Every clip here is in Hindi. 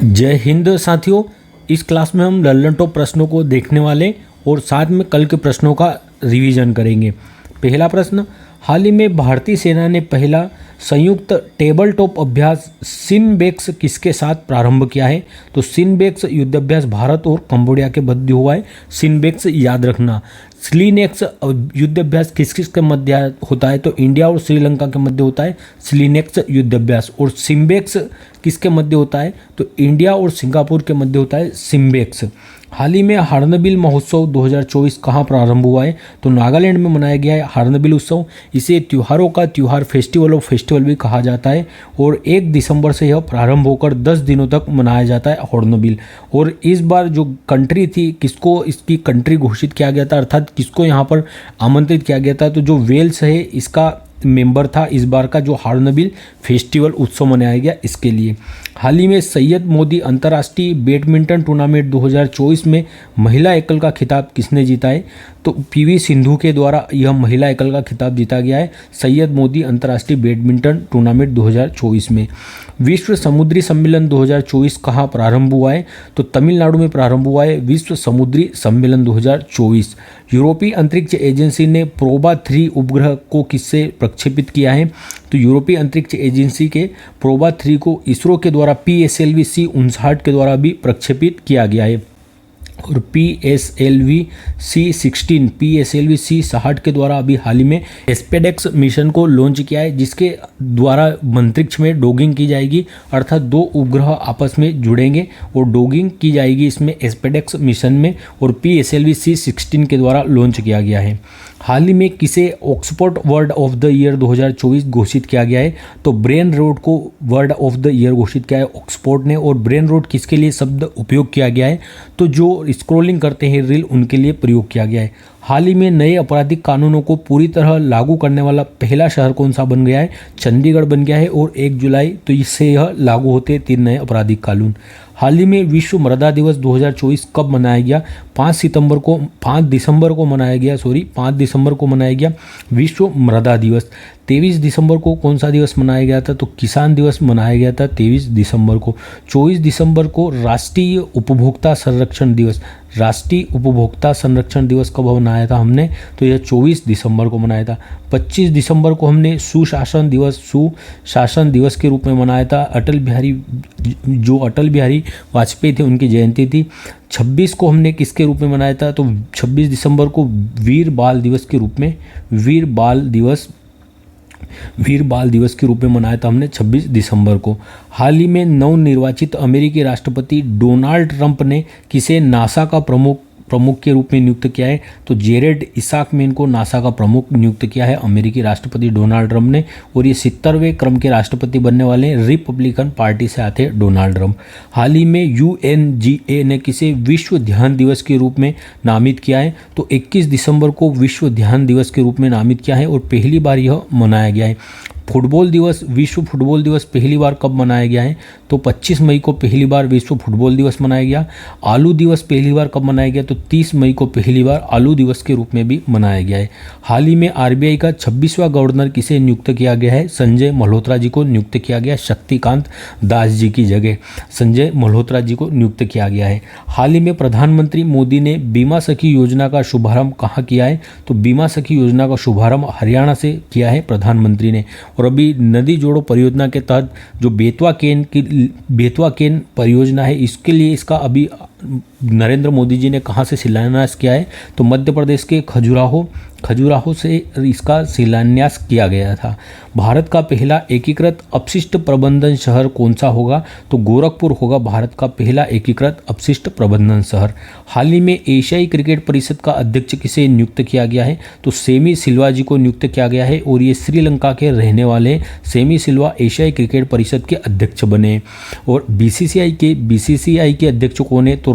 जय हिंद साथियों। इस क्लास में हम लल्लन टॉप प्रश्नों को देखने वाले और साथ में कल के प्रश्नों का रिवीजन करेंगे। पहला प्रश्न, हाल ही में भारतीय सेना ने पहला संयुक्त टेबल टॉप अभ्यास सिनबेक्स किसके साथ प्रारंभ किया है? तो सिनबेक्स युद्धाभ्यास भारत और कंबोडिया के मध्य हुआ है। सिनबेक्स याद रखना। स्लिनेक्स युद्धाभ्यास किस किस के मध्य होता है? तो इंडिया और श्रीलंका के मध्य होता है स्लिनेक्स युद्धाभ्यास। और सिम्बेक्स किसके मध्य होता है? तो इंडिया और सिंगापुर के मध्य होता है सिम्बेक्स। हाल ही में हार्नबिल महोत्सव 2024 कहाँ प्रारंभ हुआ है? तो नागालैंड में मनाया गया है हार्नबिल उत्सव। इसे त्योहारों का त्योहार, फेस्टिवल ऑफ फेस्टिवल भी कहा जाता है। और 1 दिसंबर से यह प्रारंभ होकर 10 दिनों तक मनाया जाता है हार्नबिल। और इस बार जो कंट्री थी, किसको इसकी कंट्री घोषित किया गया था, अर्थात किसको यहाँ पर आमंत्रित किया गया था? तो जो वेल्स है इसका मेंबर था इस बार का जो हार्नबिल फेस्टिवल उत्सव मनाया गया इसके लिए। हाल ही में सैयद मोदी अंतर्राष्ट्रीय बैडमिंटन टूर्नामेंट 2024 में महिला एकल का खिताब किसने जीता है? तो पीवी सिंधु के द्वारा यह महिला एकल का खिताब जीता गया है सैयद मोदी अंतर्राष्ट्रीय बैडमिंटन टूर्नामेंट 2024 में। विश्व समुद्री सम्मेलन 2024 कहाँ प्रारंभ हुआ है? तो तमिलनाडु में प्रारंभ हुआ है विश्व समुद्री सम्मेलन 2024। यूरोपीय अंतरिक्ष एजेंसी ने प्रोबा 3 उपग्रह को किससे प्रक्षेपित किया है? तो यूरोपीय अंतरिक्ष एजेंसी के प्रोबा 3 को इसरो के द्वारा PSLV C-59 के द्वारा भी प्रक्षेपित किया गया है। और PSLV C-60 के द्वारा अभी हाल ही में स्पेडेक्स मिशन को लॉन्च किया है, जिसके द्वारा अंतरिक्ष में डॉगिंग की जाएगी, अर्थात 2 उपग्रह आपस में जुड़ेंगे और डॉगिंग की जाएगी इसमें स्पेडेक्स मिशन में। और PSLV C-16 के द्वारा लॉन्च किया गया है। हाल ही में किसे Oxford word of the year 2024 घोषित किया गया है? तो ब्रेन रॉट को वर्ड ऑफ द ईयर घोषित किया है ऑक्सफोर्ड ने। और ब्रेन रॉट किसके लिए शब्द उपयोग किया गया है? तो जो स्क्रॉलिंग करते हैं रील, उनके लिए प्रयोग किया गया है। हाल ही में नए आपराधिक कानूनों को पूरी तरह लागू करने वाला पहला शहर कौन सा बन गया है? चंडीगढ़ बन गया है। और 1 जुलाई तो इससे यह लागू होते हैं 3 नए आपराधिक कानून। हाल ही में विश्व मृदा दिवस 2024 कब मनाया गया? 5 दिसंबर को मनाया गया विश्व मृदा दिवस। 23 दिसंबर को कौन सा दिवस मनाया गया था? तो किसान दिवस मनाया गया था 23 दिसंबर को। 24 दिसंबर को राष्ट्रीय उपभोक्ता संरक्षण दिवस कब मनाया था हमने? तो यह 24 दिसंबर को मनाया था। 25 दिसंबर को हमने सुशासन दिवस के रूप में मनाया था। अटल बिहारी वाजपेयी थे, उनकी जयंती थी। 26 को हमने किसके रूप में मनाया था? तो 26 दिसंबर को वीर बाल दिवस के रूप में मनाया था हमने 26 दिसंबर को। हाल ही में नवनिर्वाचित अमेरिकी राष्ट्रपति डोनाल्ड ट्रंप ने किसे नासा का प्रमुख के रूप में नियुक्त किया है? तो जेरेड इसाकमैन को नासा का प्रमुख नियुक्त किया है अमेरिकी राष्ट्रपति डोनाल्ड ट्रंप ने। और ये 70वें क्रम के राष्ट्रपति बनने वाले हैं, रिपब्लिकन पार्टी से आते हैं डोनाल्ड ट्रंप। हाल ही में UNGA ने किसे विश्व ध्यान दिवस के रूप में नामित किया है? तो 21 दिसंबर को विश्व ध्यान दिवस के रूप में नामित किया है और पहली बार यह मनाया गया है। विश्व फुटबॉल दिवस पहली बार कब मनाया गया है? तो 25 मई को पहली बार विश्व फुटबॉल दिवस मनाया गया। आलू दिवस पहली बार कब मनाया गया? तो 30 मई को पहली बार आलू दिवस के रूप में भी मनाया गया है। हाल ही में RBI का 26वां गवर्नर किसे नियुक्त किया गया है? संजय मल्होत्रा जी को नियुक्त किया गया। शक्तिकांत दास जी की जगह संजय मल्होत्रा जी को नियुक्त किया गया है। हाल ही में प्रधानमंत्री मोदी ने बीमा सखी योजना का शुभारंभ कहाँ किया है? तो बीमा सखी योजना का शुभारंभ हरियाणा से किया है प्रधानमंत्री ने। और अभी नदी जोड़ो परियोजना के तहत जो बेतवा केन परियोजना है, इसके लिए इसका अभी नरेंद्र मोदी जी ने कहाँ से शिलान्यास किया है? तो मध्य प्रदेश के खजुराहो से इसका शिलान्यास किया गया था। भारत का पहला एकीकृत अपशिष्ट प्रबंधन शहर कौन सा होगा? तो गोरखपुर होगा भारत का पहला एकीकृत अपशिष्ट प्रबंधन शहर। हाल ही में एशियाई क्रिकेट परिषद का अध्यक्ष किसे नियुक्त किया गया है? तो सेमी सिल्वा जी को नियुक्त किया गया है। और ये श्रीलंका के रहने वाले सेमी सिल्वा एशियाई क्रिकेट परिषद के अध्यक्ष बने। और BCCI के अध्यक्ष कौन है? तो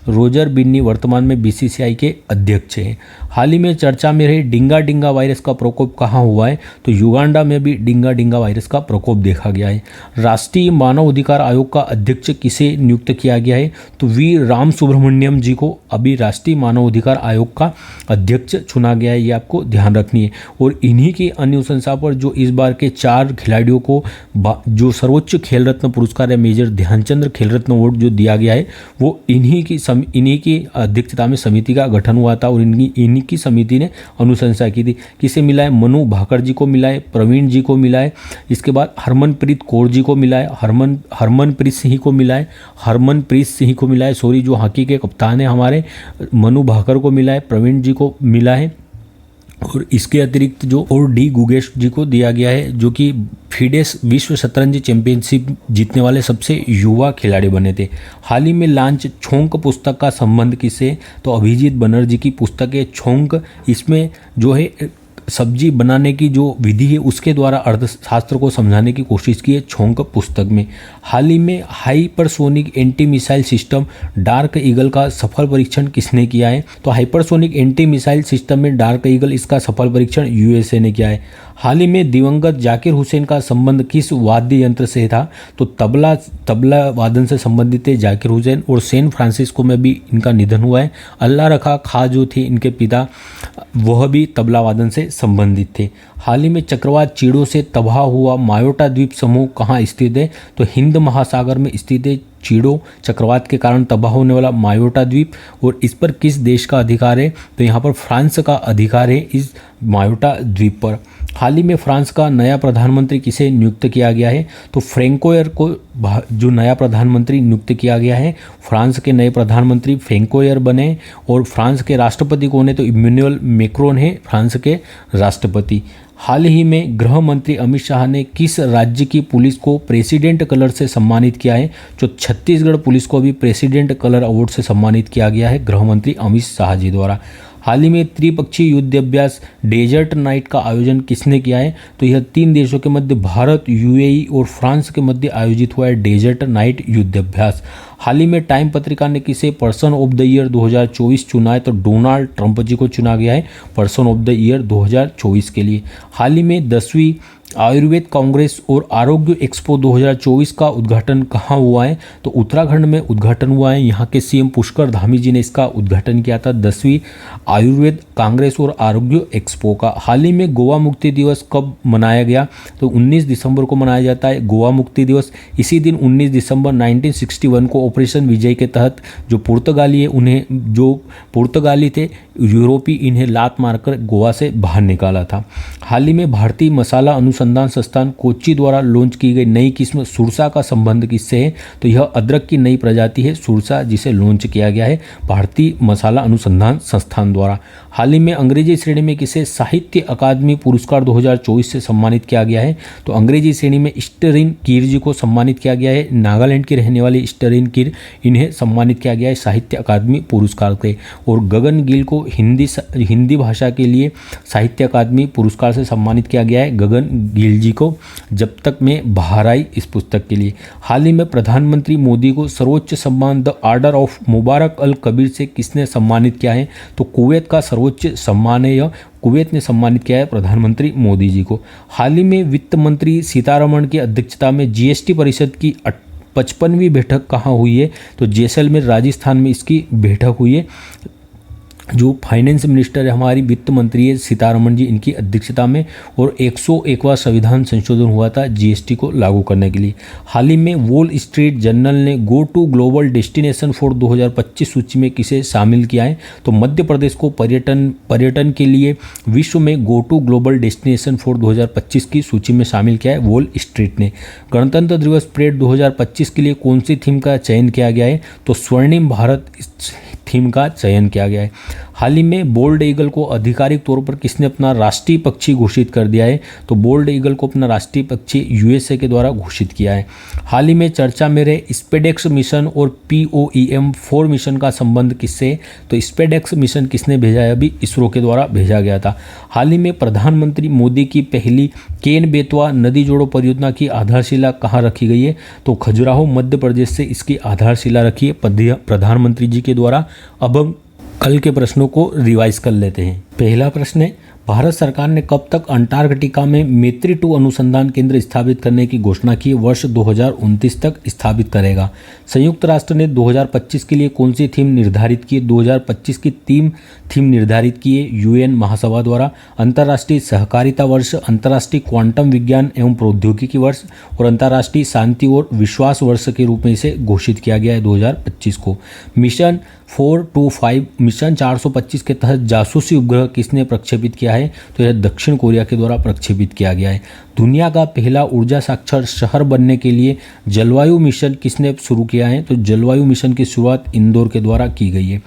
रोजर बिन्नी वर्तमान में BCCI के अध्यक्ष हैं। हाल ही में चर्चा में रहे डिंगा डिंगा वायरस का प्रकोप कहाँ हुआ है, तो युगांडा में भी डिंगा डिंगा वायरस का प्रकोप देखा गया है। राष्ट्रीय मानव अधिकार आयोग का अध्यक्ष किसे नियुक्त किया गया है, तो वी राम सुब्रमण्यम जी को अभी राष्ट्रीय मानव अधिकार आयोग का अध्यक्ष चुना गया है, ये आपको ध्यान रखनी है। और इन्हीं की अनुशंसा पर जो इस बार के 4 खिलाड़ियों को जो सर्वोच्च खेल रत्न पुरस्कार है मेजर ध्यानचंद्र खेल रत्न अवार्ड जो दिया गया है, वो इन्हीं की अध्यक्षता में समिति का गठन हुआ था और इन्हीं की समिति ने अनुशंसा की थी। किसे मिला है, मनु भाकर जी को मिला है, प्रवीण जी को मिला है, इसके बाद हरमनप्रीत कौर जी को मिला है, हरमनप्रीत सिंह को मिला है, सॉरी, जो हॉकी के कप्तान है हमारे, मनु भाकर को मिला है, प्रवीण जी को मिला है। और इसके अतिरिक्त जो और डी गुगेश जी को दिया गया है, जो कि फिडेस विश्व शतरंज चैंपियनशिप जीतने वाले सबसे युवा खिलाड़ी बने थे। हाल ही में लॉन्च छोंक पुस्तक का संबंध किससे, तो अभिजीत बनर्जी की पुस्तक है छोंक। इसमें जो है सब्जी बनाने की जो विधि है उसके द्वारा अर्थशास्त्र को समझाने की कोशिश की है छोंक पुस्तक में। हाल ही में hypersonic anti missile system dark eagle का सफल परीक्षण किसने किया है, तो हाइपरसोनिक एंटी मिसाइल सिस्टम में डार्क ईगल इसका सफल परीक्षण यूएसए ने किया है। हाल ही में दिवंगत जाकिर हुसैन का संबंध किस वाद्य यंत्र से था, तो तबला वादन से संबंधित थे जाकिर हुसैन। और सैन फ्रांसिस्को में भी इनका निधन हुआ है। अल्लाह रखा खां जो थे इनके पिता, वह भी तबला वादन से संबंधित थे। हाल ही में चक्रवात चीड़ों से तबाह हुआ मायोटा द्वीप समूह कहाँ स्थित है, तो हिंद महासागर में स्थित है चीड़ो चक्रवात के कारण तबाह होने वाला मायोटा द्वीप। और इस पर किस देश का अधिकार है, तो यहाँ पर फ्रांस का अधिकार है इस मायोटा द्वीप पर। हाल ही में फ्रांस का नया प्रधानमंत्री किसे नियुक्त किया गया है, तो फ्रैंकोयर को जो नया प्रधानमंत्री नियुक्त किया गया है, फ्रांस के नए प्रधानमंत्री फ्रैंकोयर बने। और फ्रांस के राष्ट्रपति कौन है, तो इमैनुअल मैक्रोन है फ्रांस के राष्ट्रपति। हाल ही में गृह मंत्री अमित शाह ने किस राज्य की पुलिस को प्रेसिडेंट कलर से सम्मानित किया है, जो छत्तीसगढ़ पुलिस को भी प्रेसिडेंट कलर अवार्ड से सम्मानित किया गया है गृह मंत्री अमित शाह जी द्वारा। हाल ही में त्रिपक्षीय युद्ध अभ्यास डेजर्ट नाइट का आयोजन किसने किया है, तो यह 3 देशों के मध्य भारत, यूएई और फ्रांस के मध्य आयोजित हुआ है डेजर्ट नाइट युद्ध अभ्यास। हाल ही में टाइम पत्रिका ने किसे पर्सन ऑफ द ईयर 2024 चुना है, तो डोनाल्ड ट्रंप जी को चुना गया है पर्सन ऑफ द ईयर 2024 के लिए। हाल ही में 10वीं आयुर्वेद कांग्रेस और आरोग्य एक्सपो 2024 का उद्घाटन कहाँ हुआ है, तो उत्तराखंड में उद्घाटन हुआ है। यहाँ के सीएम पुष्कर धामी जी ने इसका उद्घाटन किया था 10वीं आयुर्वेद कांग्रेस और आरोग्य एक्सपो का। हाल ही में गोवा मुक्ति दिवस कब मनाया गया, तो 19 दिसंबर को मनाया जाता है गोवा मुक्ति दिवस। इसी दिन 19 दिसंबर 1961 को ऑपरेशन विजय के तहत जो पुर्तगाली थे यूरोपी, इन्हें लात मारकर गोवा से बाहर निकाला था। हाल ही में भारतीय मसाला अनुसंधान संस्थान कोच्चि द्वारा लॉन्च की गई नई किस्म सुरसा का संबंध किससे है, तो यह अदरक की नई प्रजाति है सुरसा, जिसे लॉन्च किया गया है भारतीय मसाला अनुसंधान संस्थान द्वारा। हाल ही में अंग्रेजी श्रेणी में किसे साहित्य अकादमी पुरस्कार 2024 से सम्मानित किया गया है, तो अंग्रेजी श्रेणी में स्टरिन कीर जी को सम्मानित किया गया है। नागालैंड की रहने वाली स्टरिन कीर, इन्हें सम्मानित किया गया है साहित्य अकादमी पुरस्कार से। और गगन गिल को हिंदी भाषा के लिए साहित्य अकादमी पुरस्कार से सम्मानित किया गया है गगन गिल जी को, जब तक मैं बाहर आई इस पुस्तक के लिए। हाल ही में प्रधानमंत्री मोदी को सर्वोच्च सम्मान द ऑर्डर ऑफ मुबारक अल कबीर से किसने सम्मानित किया है, तो कुवैत का सर्वोच्च सम्मान है यह, कुवैत ने सम्मानित किया है प्रधानमंत्री मोदी जी को। हाल ही में वित्त मंत्री सीतारमण की अध्यक्षता में जीएसटी परिषद की 55वीं बैठक कहाँ हुई है, तो जैसलमेर राजस्थान में इसकी बैठक हुई है। जो फाइनेंस मिनिस्टर है हमारी वित्त मंत्री है सीतारमण जी, इनकी अध्यक्षता में। और 101वां संविधान संशोधन हुआ था जीएसटी को लागू करने के लिए। हाल ही में वॉल स्ट्रीट जर्नल ने go to global destination for 2025 सूची में किसे शामिल किया है, तो मध्य प्रदेश को पर्यटन के लिए विश्व में go to global destination for 2025 की सूची में शामिल किया है वॉल स्ट्रीट ने। गणतंत्र दिवस परेड 2025 के लिए कौन सी थीम का चयन किया गया है, तो स्वर्णिम भारत थीम का चयन किया गया है। हाल ही में बोल्ड ईगल को आधिकारिक तौर पर किसने अपना राष्ट्रीय पक्षी घोषित कर दिया है, तो बोल्ड ईगल को अपना राष्ट्रीय पक्षी यूएसए के द्वारा घोषित किया है। हाल ही में चर्चा में रहे स्पेडेक्स मिशन और POEM-4 मिशन का संबंध किससे, तो स्पेडेक्स मिशन किसने भेजा है, अभी इसरो के द्वारा भेजा गया था। हाल ही में प्रधानमंत्री मोदी की पहली केन बेतवा नदी जोड़ो परियोजना की आधारशिला कहाँ रखी गई है, तो खजुराहो मध्य प्रदेश से इसकी आधारशिला रखी है प्रधानमंत्री जी के द्वारा। अब हम कल के प्रश्नों को रिवाइज कर लेते हैं। पहला प्रश्न है, भारत सरकार ने कब तक अंटार्कटिका में मैत्री 2 अनुसंधान केंद्र स्थापित करने की घोषणा की? वर्ष 2029 तक स्थापित करेगा। संयुक्त राष्ट्र ने 2025 के लिए कौन सी थीम निर्धारित की? 2025 की थीम निर्धारित की है यूएन महासभा द्वारा। अंतर्राष्ट्रीय सहकारिता वर्ष, अंतर्राष्ट्रीय क्वांटम विज्ञान एवं प्रौद्योगिकी वर्ष और अंतर्राष्ट्रीय शांति और विश्वास वर्ष के रूप में इसे घोषित किया गया है 2025 को। मिशन 425 मिशन 425 के तहत जासूसी उपग्रह किसने प्रक्षेपित किया है? तो यह दक्षिण कोरिया के द्वारा प्रक्षेपित किया गया है। दुनिया का पहला ऊर्जा साक्षर शहर बनने के लिए जलवायु मिशन किसने शुरू किया है? तो जलवायु मिशन की शुरुआत इंदौर के द्वारा की गई है।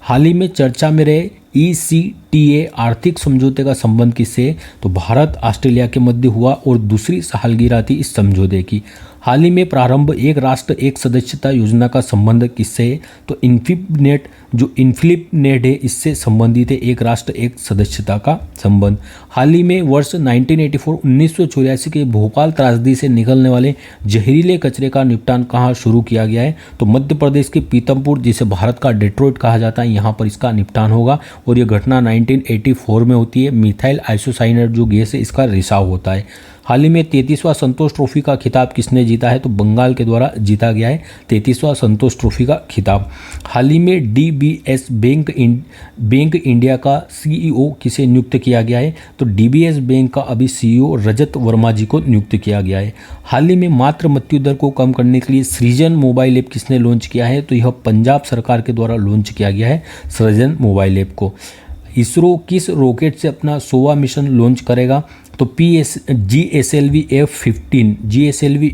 हाल ही में चर्चा में रहे ECTA आर्थिक समझौते का संबंध किससे? तो भारत ऑस्ट्रेलिया के मध्य हुआ और दूसरी सालगिरह थी इस समझौते की। हाल ही में प्रारंभ एक राष्ट्र एक सदस्यता योजना का संबंध किससे है? तो इन्फिपनेट जो इन्फिलिपनेट है इससे संबंधित है एक राष्ट्र एक सदस्यता का संबंध। हाल ही में वर्ष 1984 के भोपाल त्रासदी से निकलने वाले जहरीले कचरे का निपटान कहाँ शुरू किया गया है? तो मध्य प्रदेश के पीतमपुर, जिसे भारत का डेट्रॉइट कहा जाता है, यहाँ पर इसका निपटान होगा और ये घटना 1984 में होती है। मिथाइल आइसोसाइनेट जो गैस है इसका रिसाव होता है। हाल ही में 33वां संतोष ट्रॉफी का खिताब किसने जीता है? तो बंगाल के द्वारा जीता गया है 33वां संतोष ट्रॉफी का खिताब। हाल ही में DBS बैंक इंडिया का CEO किसे नियुक्त किया गया है? तो DBS बैंक का अभी CEO रजत वर्मा जी को नियुक्त किया गया है। हाल ही में मातृ मृत्यु दर को कम करने के लिए सृजन मोबाइल ऐप किसने लॉन्च किया है? तो यह पंजाब सरकार के द्वारा लॉन्च किया गया है सृजन मोबाइल ऐप को। इसरो किस रॉकेट से अपना 100वां मिशन लॉन्च करेगा? तो GSLV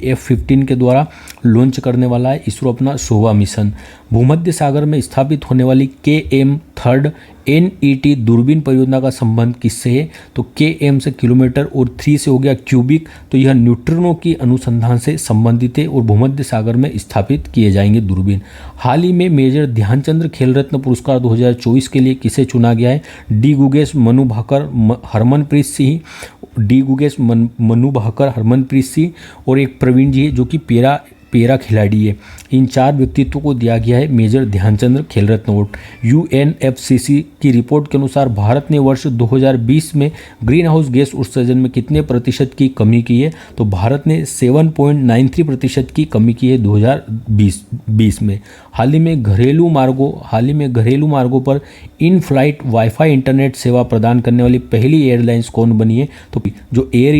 F-15 के द्वारा लॉन्च करने वाला है इसरो अपना 100वां मिशन। भूमध्य सागर में स्थापित होने वाली KM3 NET दूरबीन परियोजना का संबंध किससे है? तो KM से किलोमीटर और 3 से हो गया क्यूबिक, तो यह न्यूट्रिनो की अनुसंधान से संबंधित है और भूमध्य सागर में स्थापित किए जाएंगे दूरबीन। हाल ही में मेजर ध्यानचंद्र खेल रत्न पुरस्कार 2024 के लिए किसे चुना गया है? डी गुगेश, मनु भाकर, हरमनप्रीत सिंह, मनु भाकर, हरमनप्रीत सिंह और एक प्रवीण जी है जो कि पेरा खिलाड़ी है। इन 4 व्यक्तित्वों को दिया गया है मेजर ध्यानचंद्र खेल रत्न अवार्ड। UNFCCC की रिपोर्ट के अनुसार भारत ने वर्ष 2020 में ग्रीन हाउस गैस उत्सर्जन में कितने प्रतिशत की कमी की है? तो भारत ने 7.93% की कमी की है 2020 में। हाल ही में घरेलू मार्गों पर इन फ्लाइट वाईफाई इंटरनेट सेवा प्रदान करने वाली पहली एयरलाइंस कौन बनी है? तो जो एयर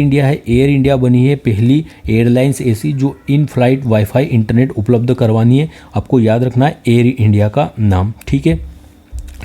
इंडिया बनी है पहली एयरलाइंस ऐसी जो इन फ्लाइट वाईफाई इंटरनेट उपलब्ध करवानी है। आपको याद रखना है एयर इंडिया का नाम, ठीक है।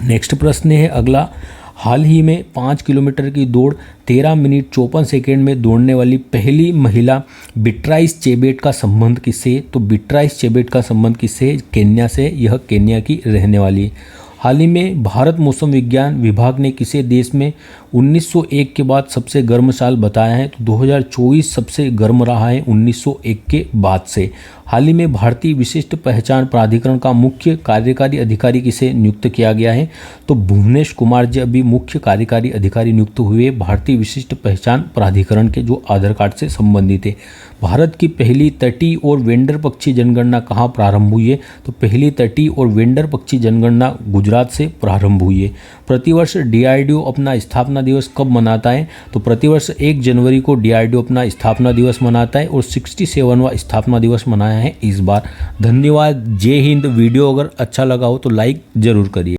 नेक्स्ट प्रश्न है अगला, हाल ही में 5 किलोमीटर की दौड़ 13 मिनट 54 सेकेंड में दौड़ने वाली पहली महिला बिट्राइस चेबेट का संबंध किससे? तो बिट्राइस चेबेट का संबंध किससे? केन्या से। यह केन्या की रहने वाली है। हाल ही में भारत मौसम विज्ञान विभाग ने किसे देश में 1901 के बाद सबसे गर्म साल बताया है? तो 2024 सबसे गर्म रहा है 1901 के बाद से। हाल ही में भारतीय विशिष्ट पहचान प्राधिकरण का मुख्य कार्यकारी अधिकारी किसे नियुक्त किया गया है? तो भुवनेश कुमार जी अभी मुख्य कार्यकारी अधिकारी नियुक्त हुए भारतीय विशिष्ट पहचान प्राधिकरण के जो आधार कार्ड से संबंधित है। भारत की पहली तटीय और वेंडर पक्षी जनगणना कहाँ प्रारंभ हुई है? तो पहली तटीय और वेंडर पक्षी जनगणना गुजरात से प्रारंभ हुई है। प्रतिवर्ष DRDO अपना स्थापना दिवस कब मनाता है? तो प्रतिवर्ष 1 जनवरी को DRDO अपना स्थापना दिवस मनाता है और 67वां स्थापना दिवस मनाया है इस बार। धन्यवाद, जय हिंद। वीडियो अगर अच्छा लगा हो तो लाइक जरूर करिए।